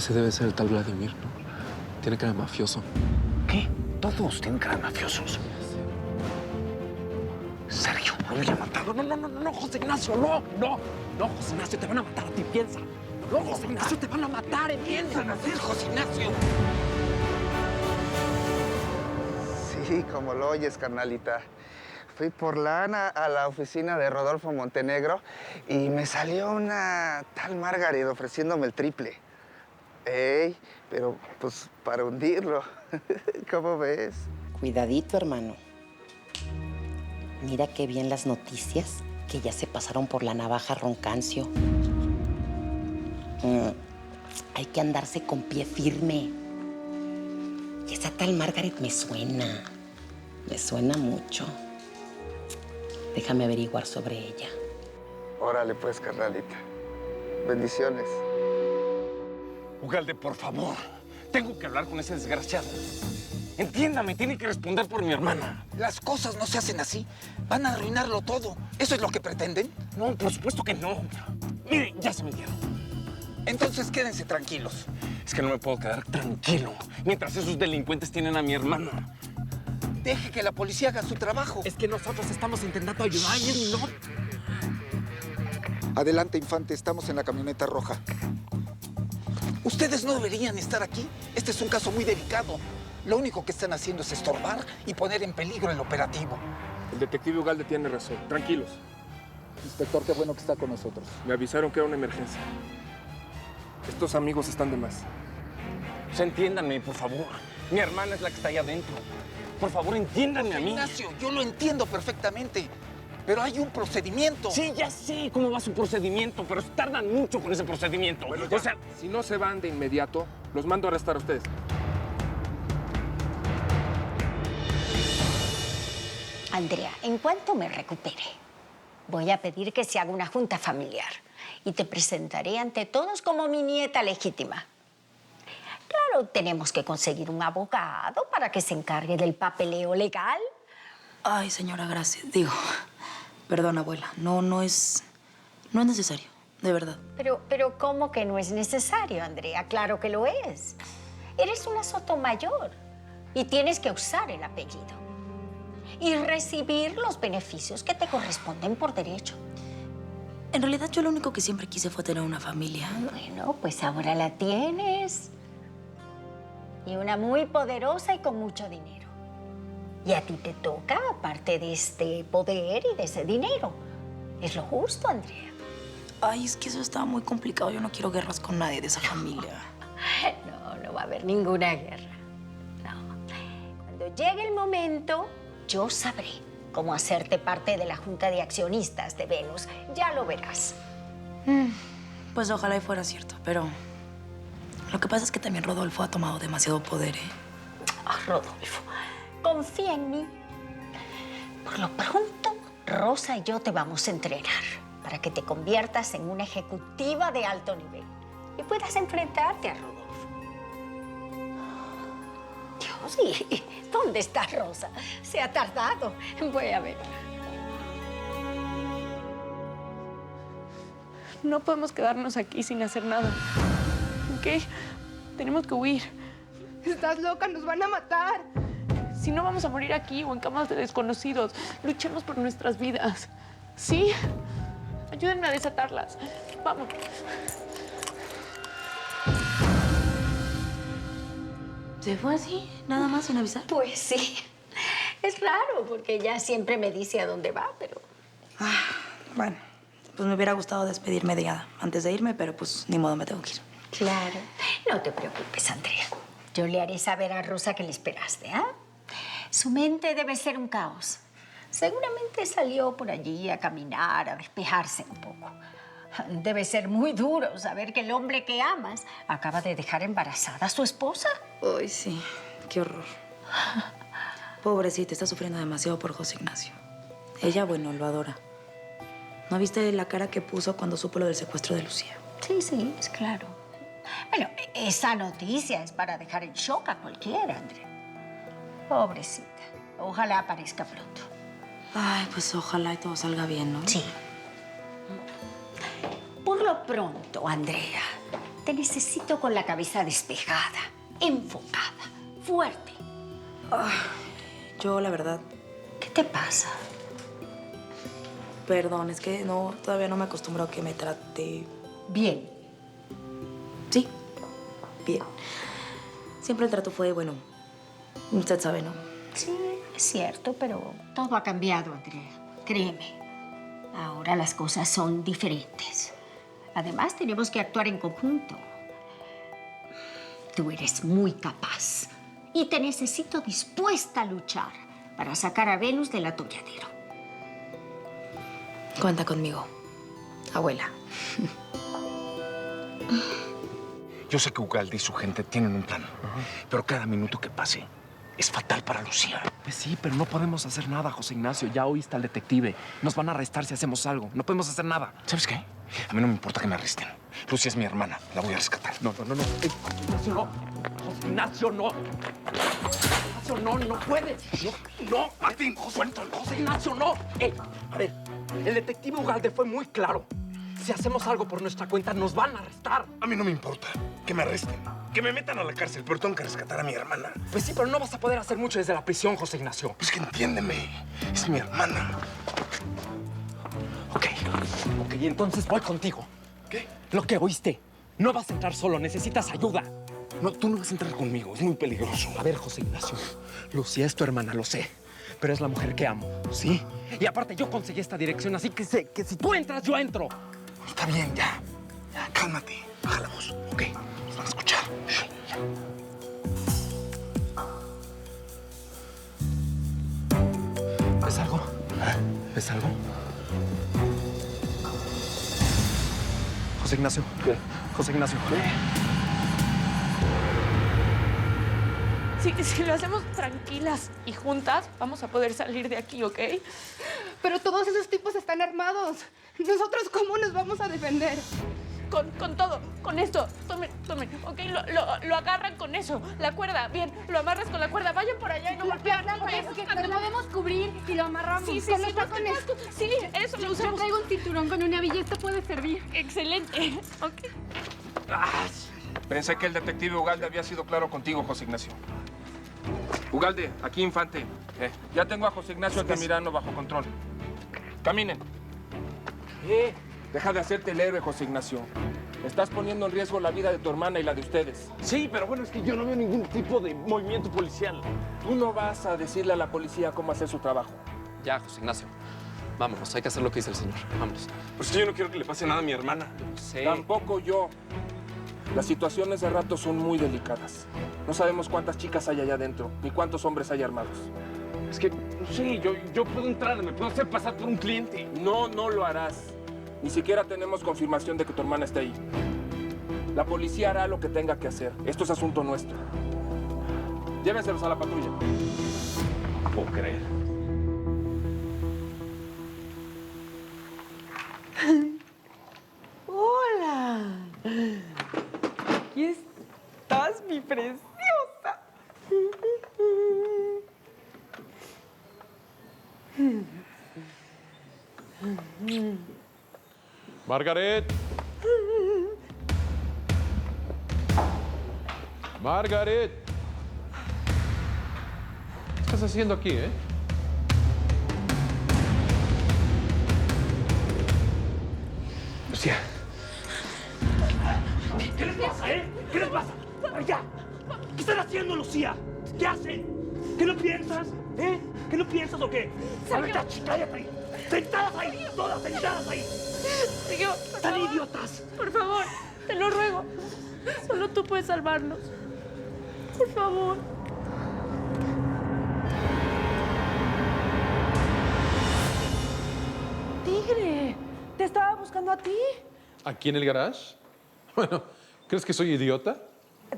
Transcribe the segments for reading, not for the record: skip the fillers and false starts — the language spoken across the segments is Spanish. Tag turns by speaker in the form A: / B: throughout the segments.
A: Ese debe ser el tal Vladimir, ¿no? Tiene cara de mafioso.
B: ¿Qué? Todos tienen cara de mafiosos. Sergio, lo había matado. No, José Ignacio, no, José Ignacio, te van a matar a ti, piensa. No, José Ignacio, te van a matar, piensa. José Ignacio.
C: Sí, como lo oyes, carnalita. Fui por lana a la oficina de Rodolfo Montenegro y me salió una tal Margaret ofreciéndome el triple. Ey, pero pues para hundirlo. ¿Cómo ves?
D: Cuidadito, hermano. Mira qué bien las noticias que ya se pasaron por la navaja Roncancio. Hay que andarse con pie firme. Y esa tal Margaret me suena. Me suena mucho. Déjame averiguar sobre ella.
C: Órale pues, carnalita. Bendiciones.
B: Ugalde, por favor. Tengo que hablar con ese desgraciado. Entiéndame, tiene que responder por mi hermana.
E: Las cosas no se hacen así. Van a arruinarlo todo. ¿Eso es lo que pretenden?
B: No, por supuesto que no. Mire, ya se me dieron.
E: Entonces quédense tranquilos.
B: Es que no me puedo quedar tranquilo mientras esos delincuentes tienen a mi hermana.
E: Deje que la policía haga su trabajo.
B: Es que nosotros estamos intentando ayudar y él no.
F: Adelante, infante, estamos en la camioneta roja.
E: Ustedes no deberían estar aquí. Este es un caso muy delicado. Lo único que están haciendo es estorbar y poner en peligro el operativo.
A: El detective Ugalde tiene razón. Tranquilos.
F: Inspector, qué bueno que está con nosotros.
A: Me avisaron que era una emergencia. Estos amigos están de más.
B: Pues entiéndanme, por favor. Mi hermana es la que está ahí adentro. Por favor, entiéndanme a mí.
E: Ignacio, yo lo entiendo perfectamente. Pero hay un procedimiento.
B: Sí, ya sé cómo va su procedimiento, pero tardan mucho con ese procedimiento.
A: Bueno, ya,
B: o sea,
A: si no se van de inmediato, los mando a arrestar a ustedes.
G: Andrea, en cuanto me recupere, voy a pedir que se haga una junta familiar y te presentaré ante todos como mi nieta legítima. Claro, tenemos que conseguir un abogado para que se encargue del papeleo legal.
H: Ay, señora, gracias. Digo, perdón, abuela. No es necesario, de verdad.
G: Pero ¿cómo que no es necesario, Andrea? Claro que lo es. Eres una Sotomayor y tienes que usar el apellido y recibir los beneficios que te corresponden por derecho.
H: En realidad, yo lo único que siempre quise fue tener una familia.
G: Bueno, pues ahora la tienes. Y una muy poderosa y con mucho dinero. Y a ti te toca, aparte de este poder y de ese dinero. Es lo justo, Andrea.
H: Ay, es que eso está muy complicado. Yo no quiero guerras con nadie de esa familia.
G: No va a haber ninguna guerra. No. Cuando llegue el momento, yo sabré cómo hacerte parte de la Junta de Accionistas de Venus. Ya lo verás.
H: Pues ojalá y fuera cierto, pero lo que pasa es que también Rodolfo ha tomado demasiado poder, ¿eh?
G: Ah, Rodolfo, confía en mí. Por lo pronto, Rosa y yo te vamos a entrenar para que te conviertas en una ejecutiva de alto nivel y puedas enfrentarte a Rodolfo. Dios, ¿y dónde está Rosa? Se ha tardado. Voy a ver.
I: No podemos quedarnos aquí sin hacer nada. ¿Qué? Tenemos que huir.
J: Estás loca, nos van a matar.
I: Si no, vamos a morir aquí o en camas de desconocidos. Luchemos por nuestras vidas. ¿Sí? Ayúdenme a desatarlas. Vamos.
H: ¿Se fue así? ¿Nada más sin avisar?
G: Pues sí. Es raro porque ella siempre me dice a dónde va, pero...
H: Bueno, pues me hubiera gustado despedirme de ella antes de irme, pero pues ni modo, me tengo que ir.
G: Claro. No te preocupes, Andrea. Yo le haré saber a Rosa que le esperaste, ¿ah? Su mente debe ser un caos. Seguramente salió por allí a caminar, a despejarse un poco. Debe ser muy duro saber que el hombre que amas acaba de dejar embarazada a su esposa.
H: Ay, sí. Qué horror. Pobrecita, está sufriendo demasiado por José Ignacio. Ella, bueno, lo adora. ¿No viste la cara que puso cuando supo lo del secuestro de Lucía?
G: Sí, es claro. Bueno, esa noticia es para dejar en shock a cualquiera, Andrea. Pobrecita. Ojalá aparezca pronto.
H: Ay, pues ojalá y todo salga bien, ¿no?
G: Sí. Por lo pronto, Andrea, te necesito con la cabeza despejada, enfocada, fuerte.
H: Yo, la verdad,
G: ¿Qué te pasa?
H: perdón, es que no, todavía no me acostumbro a que me trate...
G: Bien.
H: Sí, bien. Siempre el trato fue bueno. Usted sabe, ¿no?
G: Sí, es cierto, pero todo ha cambiado, Andrea. Créeme. Ahora las cosas son diferentes. Además, tenemos que actuar en conjunto. Tú eres muy capaz y te necesito dispuesta a luchar para sacar a Venus del atolladero.
H: Cuenta conmigo, abuela.
B: Yo sé que Ugalde y su gente tienen un plan, pero cada minuto que pase es fatal para Lucía.
K: Pues sí, pero no podemos hacer nada, José Ignacio. Ya oíste al detective. Nos van a arrestar si hacemos algo. No podemos hacer nada.
B: ¿Sabes qué? A mí no me importa que me arresten. Lucía es mi hermana. La voy a rescatar.
K: No.
B: Ignacio, no. José Ignacio, no. Ignacio, no puedes. No, Martín. José Ignacio, no.
K: A ver, el detective Ugalde fue muy claro. Si hacemos algo por nuestra cuenta, nos van a arrestar.
B: A mí no me importa que me arresten, que me metan a la cárcel, pero tengo que rescatar a mi hermana.
K: Pues sí, pero no vas a poder hacer mucho desde la prisión, José Ignacio.
B: Pues que entiéndeme. Es mi hermana.
K: Ok, y entonces voy contigo.
B: ¿Qué?
K: Lo que oíste. No vas a entrar solo, necesitas ayuda.
B: No, tú no vas a entrar conmigo. Es muy peligroso.
K: A ver, José Ignacio, Lucía es tu hermana, lo sé. Pero es la mujer que amo, ¿sí? Y aparte yo conseguí esta dirección, así que sé que si tú entras, yo entro.
B: Está bien, ya. Ya, cálmate. Baja la voz. Ok. Nos van a escuchar. Shh, ya.
K: ¿Ves algo? ¿Ves algo? José Ignacio.
B: ¿Qué?
K: José Ignacio.
I: Si lo hacemos tranquilas y juntas, vamos a poder salir de aquí, ¿ok?
J: Pero todos esos tipos están armados. ¿Nosotros cómo nos vamos a defender?
I: Con todo, con esto. Tomen, ¿ok? Lo agarran con eso, la cuerda. Bien, lo amarras con la cuerda. Vayan por allá y no golpean.
J: Lo podemos cubrir y lo amarramos.
I: Sí,
J: con los
I: no,
J: tacones.
I: sí, eso lo
J: Yo
I: usamos.
J: traigo un cinturón con una villa. Esto puede servir.
I: Excelente, ¿ok?
A: Pensé que el detective Ugalde había sido claro contigo, José Ignacio. Ugalde, aquí Infante. Ya tengo a José Ignacio Altamirano bajo control. Caminen. Deja de hacerte el héroe, José Ignacio. Estás poniendo en riesgo la vida de tu hermana y la de ustedes.
B: Sí, pero bueno, es que yo no veo ningún tipo de movimiento policial.
A: Tú no vas a decirle a la policía cómo hacer su trabajo.
L: Ya, José Ignacio. Vámonos, hay que hacer lo que dice el señor. Vámonos.
B: Pues yo no quiero que le pase nada a mi hermana.
L: Sí.
A: Tampoco yo. Las situaciones de rato son muy delicadas. No sabemos cuántas chicas hay allá adentro, ni cuántos hombres hay armados.
B: Es que, no sé, yo puedo entrar, me puedo hacer pasar por un cliente.
A: No lo harás. Ni siquiera tenemos confirmación de que tu hermana esté ahí. La policía hará lo que tenga que hacer. Esto es asunto nuestro. Llévenselos a la patrulla.
B: No puedo creer.
M: ¡Hola! Aquí estás, mi preciosa.
N: Margaret. Margaret. ¿Qué estás haciendo aquí,
B: Lucía. ¿Qué les pasa, ¿Qué les pasa? ¡Allá! ¿Qué están haciendo, Lucía? ¿Qué hacen? ¿Qué no piensas? ¿Qué no piensas o qué? A ver, cállate ahí. ¡Sentadas ahí! ¡Todas sentadas ahí!
I: Sergio,
B: ¡Están idiotas!
I: Por favor, te lo ruego. Solo tú puedes salvarnos. Por favor.
M: Tigre, te estaba buscando a ti.
N: ¿Aquí en el garage? Bueno, ¿crees que soy idiota?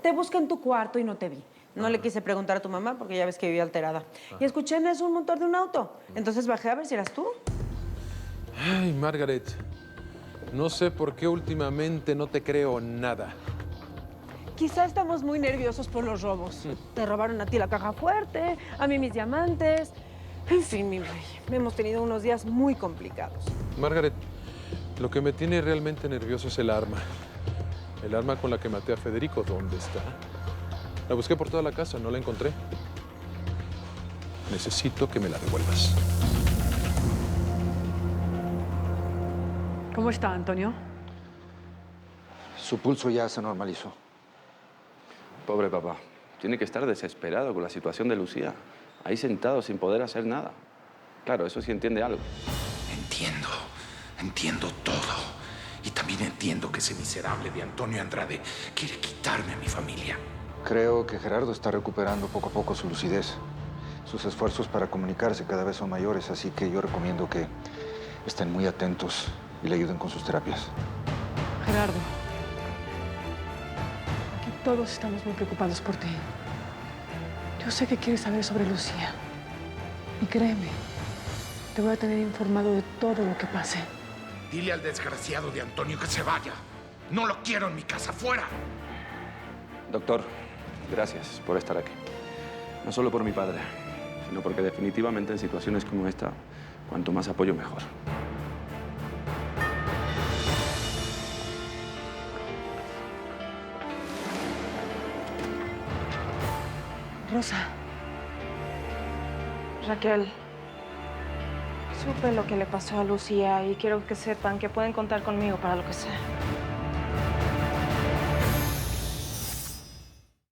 M: Te busqué en tu cuarto y no te vi. No le quise preguntar a tu mamá porque ya ves que vivía alterada. Y escuché en eso un motor de un auto. Entonces bajé a ver si eras tú.
N: Ay, Margaret. No sé por qué últimamente no te creo nada.
M: Quizá estamos muy nerviosos por los robos. Te robaron a ti la caja fuerte, a mí mis diamantes. En fin, mi rey, hemos tenido unos días muy complicados.
N: Margaret, lo que me tiene realmente nervioso es el arma. El arma con la que maté a Federico, ¿dónde está? La busqué por toda la casa, no la encontré. Necesito que me la devuelvas.
M: ¿Cómo está, Antonio?
F: Su pulso ya se normalizó.
O: Pobre papá. Tiene que estar desesperado con la situación de Lucía. Ahí sentado sin poder hacer nada. Claro, eso sí entiende algo.
P: Entiendo todo. Y también entiendo que ese miserable de Antonio Andrade quiere quitarme a mi familia.
F: Creo que Gerardo está recuperando poco a poco su lucidez. Sus esfuerzos para comunicarse cada vez son mayores, así que yo recomiendo que estén muy atentos y le ayuden con sus terapias.
M: Gerardo, aquí todos estamos muy preocupados por ti. Yo sé que quieres saber sobre Lucía. Y créeme, te voy a tener informado de todo lo que pase.
P: Dile al desgraciado de Antonio que se vaya. No lo quiero en mi casa, fuera.
O: Doctor, gracias por estar aquí. No solo por mi padre, sino porque definitivamente en situaciones como esta, cuanto más apoyo, mejor.
M: Rosa.
Q: Raquel, supe lo que le pasó a Lucía y quiero que sepan que pueden contar conmigo para lo que sea.